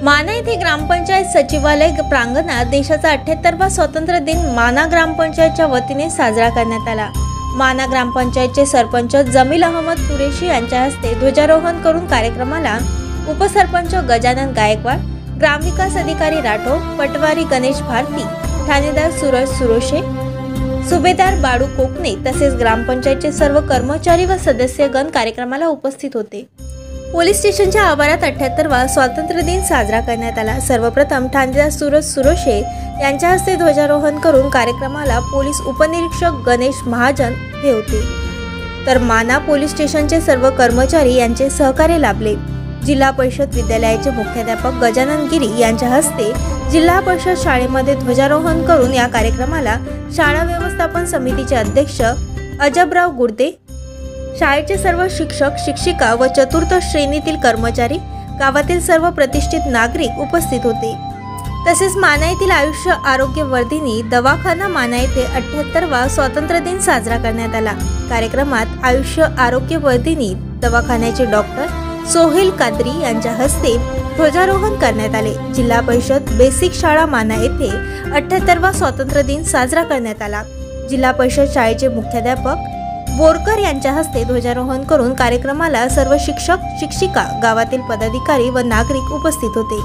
माना येथे ग्रामपंचायत सचिवालय प्रांगणात देशाचा 78वा स्वातंत्र्य दिन माना ग्रामपंचायतच्या वतीने साजरा करण्यात आला। माना ग्रामपंचायतचे सरपंच जमील अहमद कुरेशी यांच्या हस्ते ध्वजारोहण करून कार्यक्रमाला उपसरपंच गजानन गायकवाड, ग्रामविकास अधिकारी राठोड, पटवारी गणेश भारती, ठाणेदार सूरज सुरोशे, सुभेदार बाळू कोकणे तसेच ग्रामपंचायतचे सर्व कर्मचारी व सदस्यगण कार्यक्रमाला उपस्थित होते। पोलीस स्टेशनच्या आवारात 78वा स्वातंत्र्य दिन साजरा करण्यात आला। सर्वप्रथम ठाणेदार सूरज सुरोशे यांच्या हस्ते ध्वजारोहण करून कार्यक्रमाला पोलीस उपनिरीक्षक गणेश महाजन हे होते, तर माना पोलीस स्टेशनचे सर्व कर्मचारी यांचे सहकार्य लाभले। जिल्हा परिषद विद्यालयाचे मुख्याध्यापक गजानन गिरी यांच्या हस्ते जिल्हा परिषद शाळेमध्ये ध्वजारोहण करून या कार्यक्रमाला शाळा व्यवस्थापन समितीचे अध्यक्ष अजबराव गुर्दे, शाळेचे सर्व शिक्षक शिक्षिका व चतुर्थ श्रेणीतील कर्मचारी, गावातील सर्व प्रतिष्ठित नागरिक उपस्थित होते। तसेच माना येथील आयुष्य आरोग्य वर्धिनी दवाखाना माना येथे 78वा स्वातंत्र्य दिन साजरा करण्यात आला। कार्यक्रमात आयुष्य आरोग्य वर्धिनी दवाखान्याचे डॉक्टर सोहेल कादरी यांच्या हस्ते ध्वजारोहण करण्यात आले। जिल्हा परिषद बेसिक शाळा माना येथे 78वा स्वातंत्र्य दिन साजरा करण्यात आला। जिल्हा परिषद शाळेचे मुख्याध्यापक बोरकर यांच्या हस्ते ध्वजारोहण करून कार्यक्रमाला सर्व शिक्षक शिक्षिका, गावातील पदाधिकारी व नागरिक उपस्थित होते।